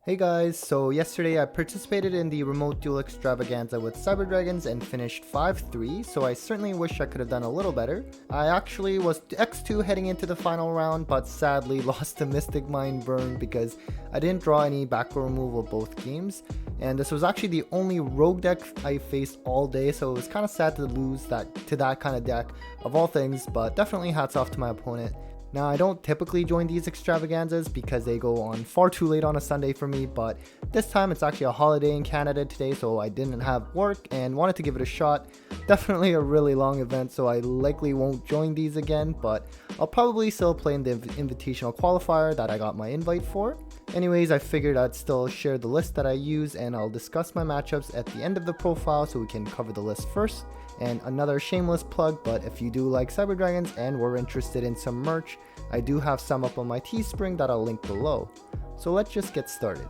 Hey guys, so yesterday I participated in the Remote Duel Extravaganza with Cyber Dragons and finished 5-3, so I certainly wish I could have done a little better. I actually was X2 heading into the final round, but sadly lost to Mystic Mind Burn because I didn't draw any back row removal both games, and this was actually the only rogue deck I faced all day, so it was kind of sad to lose to that kind of deck of all things, but definitely hats off to my opponent. Now, I don't typically join these extravaganzas because they go on far too late on a Sunday for me, but this time it's actually a holiday in Canada today, so I didn't have work and wanted to give it a shot. Definitely a really long event, so I likely won't join these again, but I'll probably still play in the Invitational Qualifier that I got my invite for. Anyways, I figured I'd still share the list that I use, and I'll discuss my matchups at the end of the profile so we can cover the list first. And another shameless plug, but if you do like Cyber Dragons and were interested in some merch, I do have some up on my Teespring that I'll link below. So let's just get started.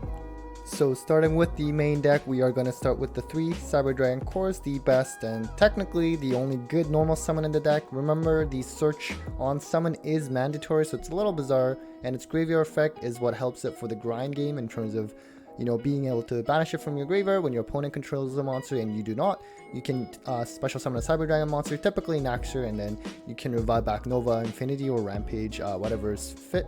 So starting with the main deck, we are going to start with the 3 Cyber Dragon cores, the best and technically the only good normal summon in the deck. Remember, the search on summon is mandatory, so it's a little bizarre, and its graveyard effect is what helps it for the grind game in terms of being able to banish it from your graveyard when your opponent controls the monster and you do not. You can special summon a Cyber Dragon monster, typically Naxxer, and then you can revive back Nova, Infinity, or Rampage, whatever is fit.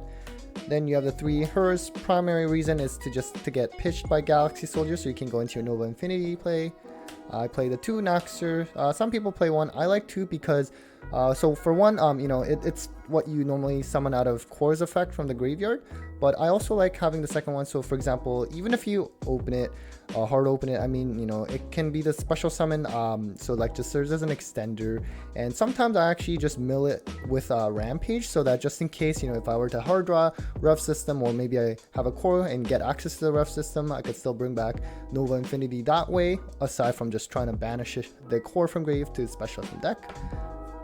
Then you have the 3 Hers. Primary reason is to get pitched by Galaxy Soldier, so you can go into your Nova Infinity play. I play the 2 Naxxer. Some people play 1. I like 2 because, so for 1, it's what you normally summon out of Core's effect from the graveyard. But I also like having the second one. So for example, even if you open it, hard open it, it can be the special summon. So like just serves as an extender. And sometimes I actually just mill it with Rampage, so that just in case, if I were to hard draw Rev System, or maybe I have a core and get access to the Rev System, I could still bring back Nova Infinity that way, aside from just trying to banish the core from grave to special summon deck.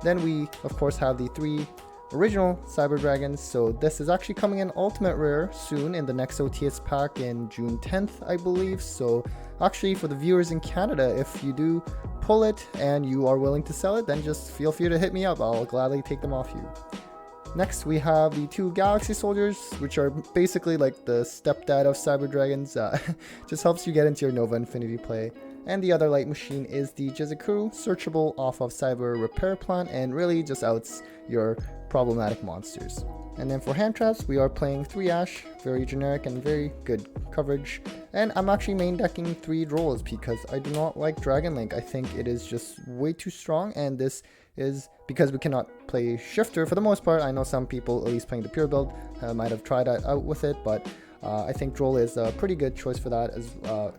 Then we of course have the 3 original Cyber Dragons. So this is actually coming in ultimate rare soon in the next OTS pack in June 10th, I believe. So actually, for the viewers in Canada, if you do pull it and you are willing to sell it, then just feel free to hit me up. I'll gladly take them off you. Next, we have the 2 Galaxy Soldiers, which are basically like the stepdad of Cyber Dragons. Just helps you get into your Nova Infinity play. And the other light machine is the Jizakuru, searchable off of Cyber Repair Plant, and really just outs your problematic monsters. And then for hand traps, we are playing 3 Ash, very generic and very good coverage. And I'm actually main decking 3 Drolls because I do not like Dragon Link. I think it is just way too strong, and this is because we cannot play Shifter for the most part. I know some people, at least playing the pure build, might have tried that out with it, but I think Droll is a pretty good choice for that as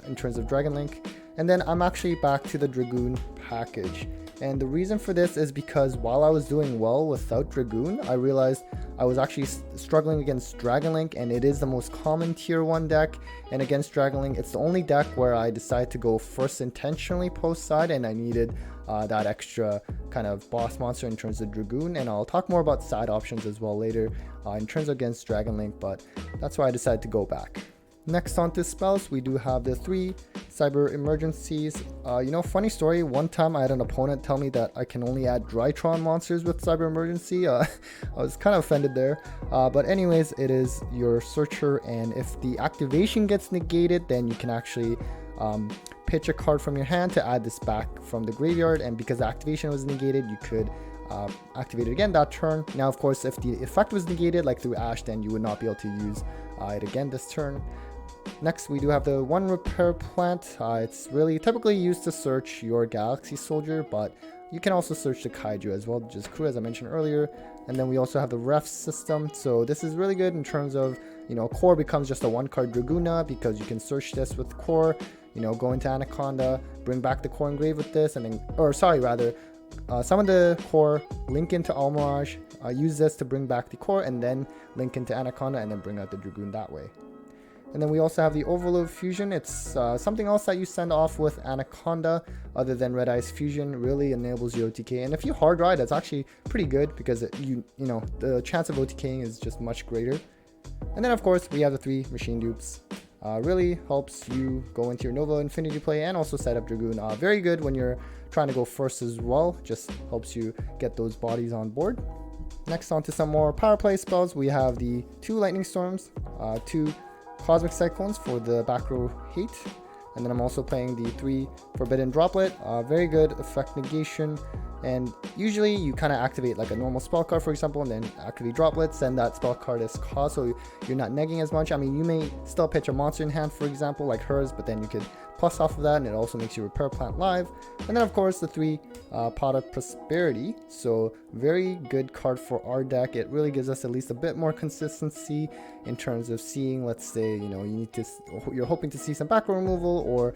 in terms of Dragon Link. And then I'm actually back to the Dragoon package. And the reason for this is because while I was doing well without Dragoon, I realized I was actually struggling against Dragon Link, and it is the most common tier 1 deck. And against Dragon Link, it's the only deck where I decided to go first intentionally post side, and I needed that extra kind of boss monster in terms of Dragoon. And I'll talk more about side options as well later in terms of against Dragon Link, but that's why I decided to go back. Next on to spells, we do have the 3 Cyber Emergencies. Funny story, one time I had an opponent tell me that I can only add Drytron monsters with Cyber Emergency. I was kind of offended there. But anyways, it is your searcher, and if the activation gets negated, then you can actually pitch a card from your hand to add this back from the graveyard, and because the activation was negated, you could activate it again that turn. Now, of course, if the effect was negated, like through Ash, then you would not be able to use it again this turn. Next, we do have the 1 Repair Plant. It's really typically used to search your Galaxy Soldier, but you can also search the Kaiju as well, just Crew, as I mentioned earlier. And then we also have the Ref System. So this is really good in terms of, Core becomes just a 1-card Dragoona because you can search this with Core, go into Anaconda, bring back the Core engrave with this, and then, summon the Core, link into Almirage, use this to bring back the Core, and then link into Anaconda, and then bring out the Dragoon that way. And then we also have the Overload Fusion. It's something else that you send off with Anaconda other than Red Eyes Fusion. Really enables your OTK. And if you hard ride, that's actually pretty good because the chance of OTKing is just much greater. And then of course we have the 3 Machine Dupes. Really helps you go into your Nova Infinity play and also set up Dragoon. Very good when you're trying to go first as well. Just helps you get those bodies on board. Next on to some more power play spells. We have the 2 Lightning Storms, 2 Cosmic Cyclones for the back row hate. And then I'm also playing the 3 Forbidden Droplet. Very good effect negation. And usually you kind of activate like a normal spell card, for example, and then activate droplets, and that spell card is caused, so you're not negging as much. I mean, you may still pitch a monster in hand, for example, like hers, but then you could plus off of that, and it also makes you Repair Plant live. And then of course the 3 Pot of Prosperity. So very good card for our deck. It really gives us at least a bit more consistency in terms of seeing, let's say, you know, you're hoping to see some back row removal, or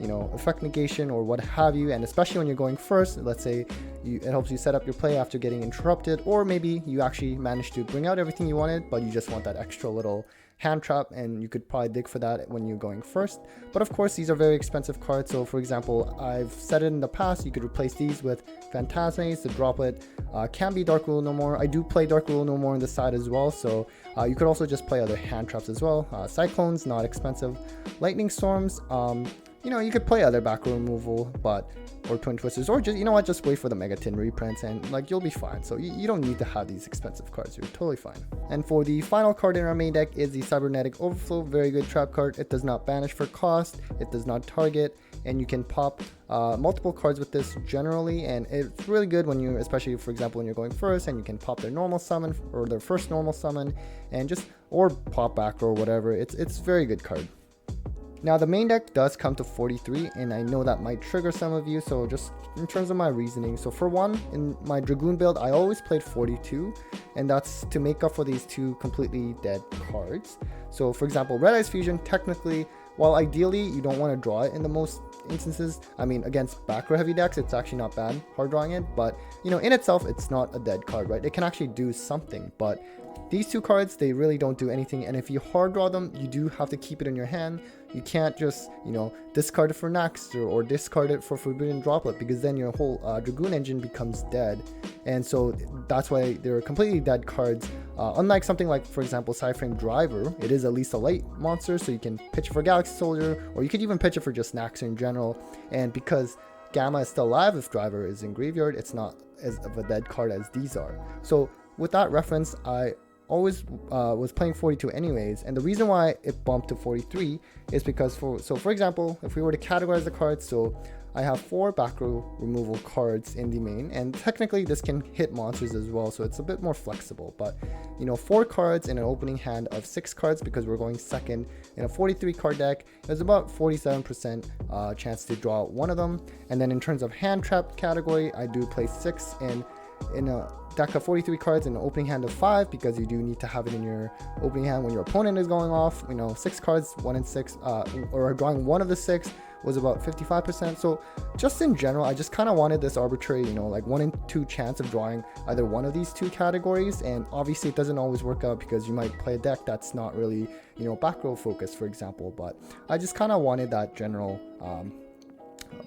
you know, effect negation, or what have you. And especially when you're going first, let's say it helps you set up your play after getting interrupted, or maybe you actually managed to bring out everything you wanted, but you just want that extra little hand trap, and you could probably dig for that when you're going first. But of course, these are very expensive cards. So for example, I've said it in the past, you could replace these with Phantasmes. The droplet can be Dark Rule No More. I do play Dark Rule No More on the side as well, so you could also just play other hand traps as well. Cyclones, not expensive. Lightning Storms, you know, you could play other back row removal, or Twin Twisters, or just, you know what, just wait for the Megatin reprints, and like you'll be fine. So you don't need to have these expensive cards, you're totally fine. And for the final card in our main deck is the Cybernetic Overflow. Very good trap card. It does not banish for cost, it does not target, and you can pop multiple cards with this generally, and it's really good when you, especially for example when you're going first, and you can pop their normal summon or their first normal summon, and just, or pop back or whatever. It's very good card. Now the main deck does come to 43, and I know that might trigger some of you, so just in terms of my reasoning. So for one, in my Dragoon build, I always played 42, and that's to make up for these 2 completely dead cards. So for example, Red Eyes Fusion, technically, while ideally you don't want to draw it in the most instances, I mean against back row heavy decks, it's actually not bad hard drawing it, but you know, in itself, it's not a dead card, right? It can actually do something, but these 2 cards, they really don't do anything, and if you hard draw them, you do have to keep it in your hand. You can't just, you know, discard it for Naxter or discard it for Forbidden Droplet, because then your whole Dragoon engine becomes dead. And so that's why they're completely dead cards. Unlike something like, for example, Cyframe Driver, it is at least a light monster, so you can pitch it for Galaxy Soldier, or you could even pitch it for just Naxter in general. And because Gamma is still alive if Driver is in graveyard, it's not as of a dead card as these are. So with that reference, I always was playing 42 anyways, and the reason why it bumped to 43 is because for example, if we were to categorize the cards, so I have 4 back row removal cards in the main, and technically this can hit monsters as well, so it's a bit more flexible. But you know, 4 cards in an opening hand of 6 cards, because we're going second in a 43 card deck, there's about 47% chance to draw one of them. And then in terms of hand trap category, I do play 6 in a deck of 43 cards in an opening hand of 5, because you do need to have it in your opening hand when your opponent is going off. You know, 6 cards, 1 in 6, or drawing one of the 6 was about 55%. So just in general, I just kind of wanted this arbitrary, you know, like 1 in 2 chance of drawing either one of these 2 categories. And obviously it doesn't always work out, because you might play a deck that's not really, you know, back row focused, for example. But I just kind of wanted that general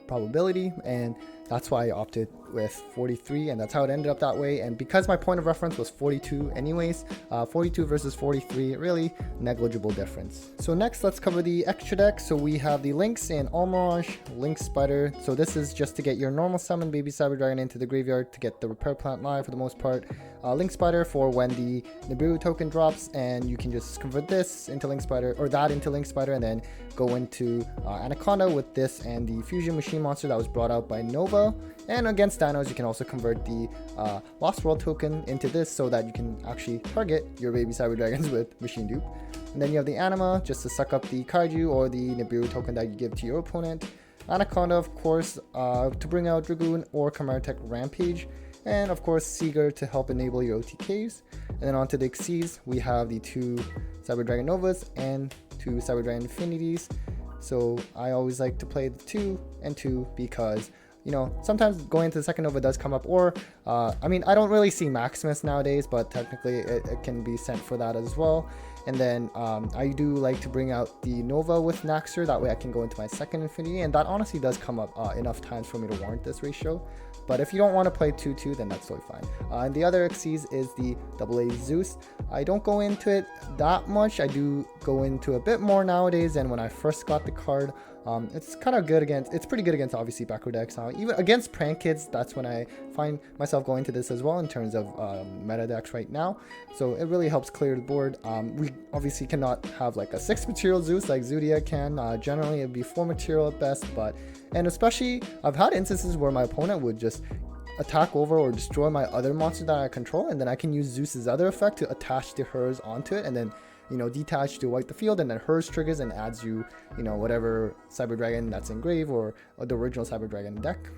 probability, and that's why I opted with 43, and that's how it ended up that way. And because my point of reference was 42 anyways, 42 versus 43, really negligible difference. So next, let's cover the extra deck. So we have the Lynx and Almirage, Lynx Spider. So this is just to get your normal summon Baby Cyber Dragon into the graveyard to get the Repair Plant live for the most part. Lynx Spider for when the Nibiru token drops, and you can just convert this into Lynx Spider, or that into Lynx Spider, and then go into Anaconda with this and the Fusion Machine Monster that was brought out by Nova. And against Thanos, you can also convert the Lost World token into this, so that you can actually target your Baby Cyber Dragons with Machine Dupe. And then you have the Anima, just to suck up the Kaiju or the Nibiru token that you give to your opponent. Anaconda, of course, to bring out Dragoon or Chimera Tech Rampage. And of course, Seeger to help enable your OTKs. And then onto the Xyz, we have the 2 Cyber Dragon Novas and 2 Cyber Dragon Infinities. So I always like to play the 2 and 2, because you know, sometimes going into the second Nova does come up, or I mean, I don't really see Maximus nowadays, but technically it can be sent for that as well. And then I do like to bring out the Nova with Naxter, that way I can go into my second Infinity, and that honestly does come up enough times for me to warrant this ratio. But if you don't want to play 2-2, then that's totally fine. And the other Xyz is the AA Zeus. I don't go into it that much. I do go into a bit more nowadays than when I first got the card. It's kind of good against, it's pretty good against obviously back row decks. Even against prank kids, that's when I find myself going to this as well in terms of meta decks right now. So it really helps clear the board. We obviously cannot have like a 6 material Zeus like Zudia can. Generally it'd be 4 material at best, and especially I've had instances where my opponent would just attack over or destroy my other monster that I control, and then I can use Zeus's other effect to attach the hers onto it, and then detach to wipe the field, and then hers triggers and adds you whatever Cyber Dragon that's in grave or the original Cyber Dragon deck.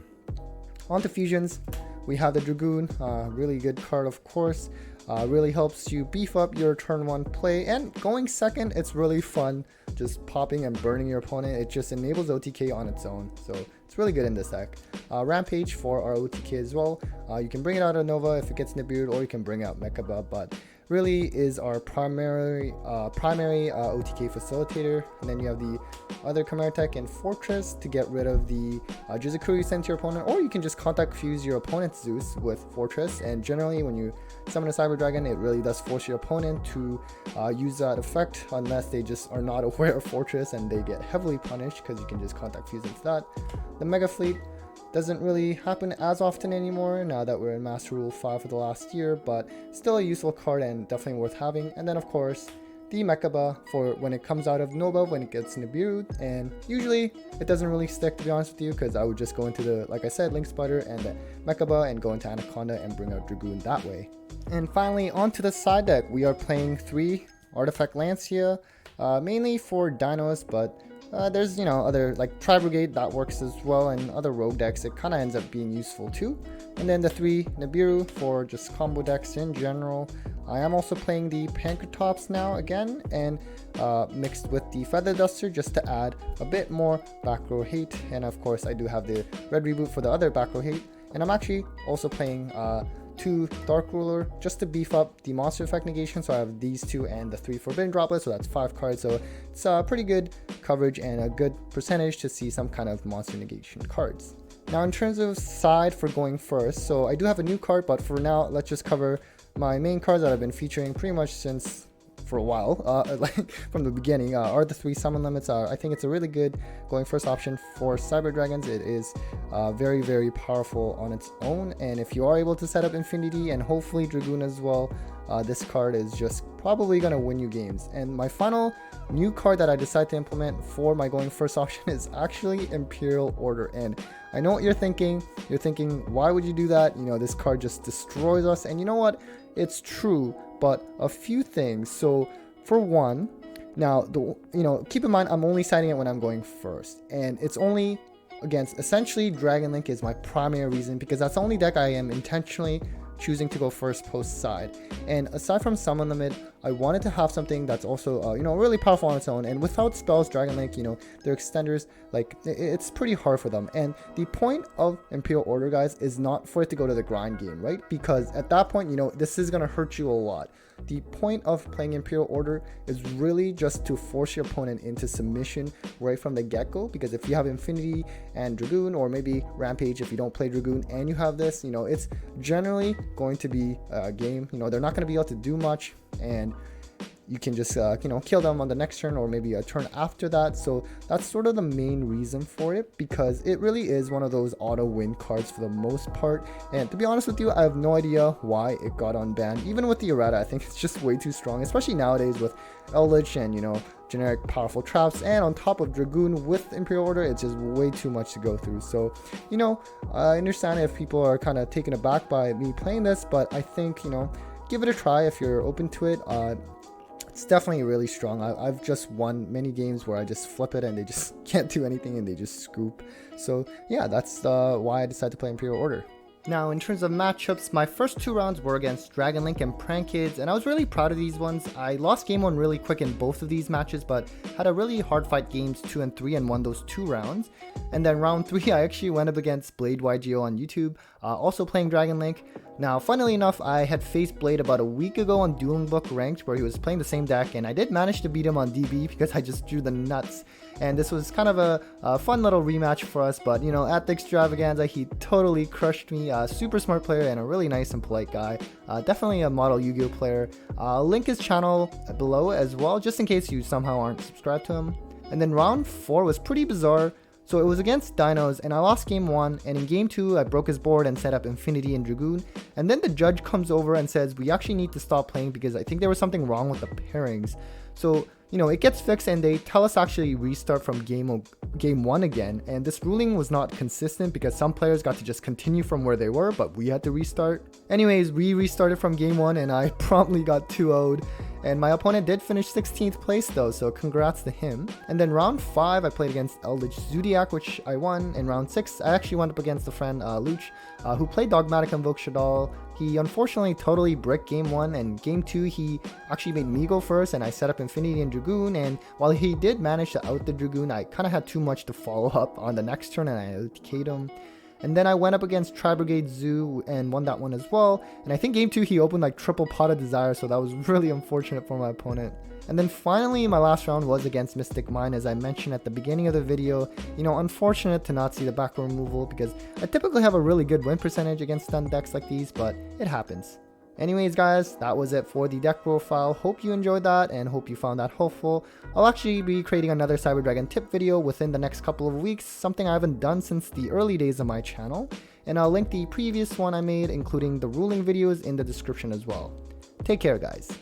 On to fusions, we have the Dragoon, really good card of course. Really helps you beef up your turn 1 play, and going second, it's really fun just popping and burning your opponent. It just enables OTK on its own, so it's really good in this deck. Rampage for our OTK as well. You can bring it out of Nova if it gets Nibirued, or you can bring out Mechaba, but really is our primary OTK facilitator. And then you have the other Chimera Tech and Fortress to get rid of the Jizukuru you send to your opponent, or you can just contact fuse your opponent's Zeus with Fortress. And generally when you summon a Cyber Dragon, it really does force your opponent to use that effect unless they just are not aware of Fortress, and they get heavily punished because you can just contact fuse into that. The Mega Fleet doesn't really happen as often anymore now that we're in Master Rule 5 for the last year, but still a useful card and definitely worth having. And then of course the Mechaba for when it comes out of Nova, when it gets Nibirued, and usually it doesn't really stick, to be honest with you, because I would just go into the, like I said, Link Spider and the Mechaba and go into Anaconda and bring out Dragoon that way. And finally onto the side deck, we are playing 3 Artifact Lancia, mainly for dinos, but there's other like Tri Brigade that works as well, and other rogue decks it kind of ends up being useful too. And then the 3 Nibiru for just combo decks in general. I am also playing the Pancratops now again, and mixed with the Feather Duster just to add a bit more back row hate. And of course I do have the red reboot for the other back row hate, and I'm actually also playing 2 Dark Ruler just to beef up the monster effect negation. So I have these 2 and the 3 Forbidden Droplets, so that's 5 cards. So it's pretty good coverage and a good percentage to see some kind of monster negation cards. Now in terms of side for going first, so I do have a new card, but for now let's just cover my main cards that I've been featuring pretty much since for a while, like from the beginning, are the 3 summon limits. I think it's a really good going first option for Cyber Dragons. It is very, very powerful on its own, and if you are able to set up Infinity and hopefully Dragoon as well, this card is just probably going to win you games. And my final new card that I decided to implement for my going first option is actually Imperial Order. And I know what you're thinking. You're thinking, why would you do that? This card just destroys us. And you know what? It's true, but a few things. So for one, now keep in mind I'm only siding it when I'm going first, and it's only against essentially Dragon Link is my primary reason, because that's the only deck I am intentionally choosing to go first post side. And aside from summon limit, I wanted to have something that's also really powerful on its own, and without spells, Dragon Link, their extenders, like it's pretty hard for them. And the point of Imperial Order, guys, is not for it to go to the grind game, right? Because at that point, this is gonna hurt you a lot. The point of playing Imperial Order is really just to force your opponent into submission right from the get-go, because if you have Infinity and Dragoon, or maybe Rampage if you don't play Dragoon and you have this, it's generally going to be a game. They're not going to be able to do much, and you can just kill them on the next turn or maybe a turn after that. So that's sort of the main reason for it, because it really is one of those auto win cards for the most part. And to be honest with you, I have no idea why it got unbanned. Even with the errata, I think it's just way too strong, especially nowadays with Eldritch and generic powerful traps, and on top of Dragoon with Imperial Order, it's just way too much to go through. So I understand if people are kind of taken aback by me playing this, but I think give it a try if you're open to it. It's definitely really strong. I've just won many games where I just flip it and they just can't do anything and they just scoop. So yeah, that's why I decided to play Imperial Order. Now, in terms of matchups, my first 2 rounds were against Dragon Link and Prank Kids, and I was really proud of these ones. I lost game 1 really quick in both of these matches, but had a really hard fight games 2 and 3 and won those 2 rounds. And then round 3, I actually went up against Blade YGO on YouTube, also playing Dragon Link. Now, funnily enough, I had faced Blade about a week ago on Dueling Book Ranked, where he was playing the same deck, and I did manage to beat him on DB because I just drew the nuts. And this was kind of a fun little rematch for us, but at the Extravaganza, he totally crushed me. Super smart player and a really nice and polite guy. Definitely a model Yu-Gi-Oh player. Link his channel below as well, just in case you somehow aren't subscribed to him. And then round 4 was pretty bizarre. So it was against Dinos, and I lost game 1, and in game 2 I broke his board and set up Infinity and Dragoon, and then the judge comes over and says we actually need to stop playing because I think there was something wrong with the pairings. So, you know, it gets fixed and they tell us actually restart from game 1 again, and this ruling was not consistent because some players got to just continue from where they were, but we had to restart. Anyways, we restarted from game 1 and I promptly got 2-0'd. And my opponent did finish 16th place though, so congrats to him. And then round 5, I played against Eldritch Zodiac, which I won. In round 6, I actually went up against a friend, Luch, who played Dogmatic Invoke Shadal. He unfortunately totally bricked game 1, and game 2, he actually made me go first, and I set up Infinity and Dragoon, and while he did manage to out the Dragoon, I kind of had too much to follow up on the next turn, and I OTK'd him. And then I went up against Tri-Brigade Zoo and won that one as well. And I think game 2 he opened like triple Pot of Desire, so that was really unfortunate for my opponent. And then finally my last round was against Mystic Mine, as I mentioned at the beginning of the video. You know, unfortunate to not see the back row removal because I typically have a really good win percentage against stun decks like these, but it happens. Anyways guys, that was it for the deck profile. Hope you enjoyed that and hope you found that helpful. I'll actually be creating another Cyber Dragon tip video within the next couple of weeks, something I haven't done since the early days of my channel. And I'll link the previous one I made, including the ruling videos, in the description as well. Take care guys.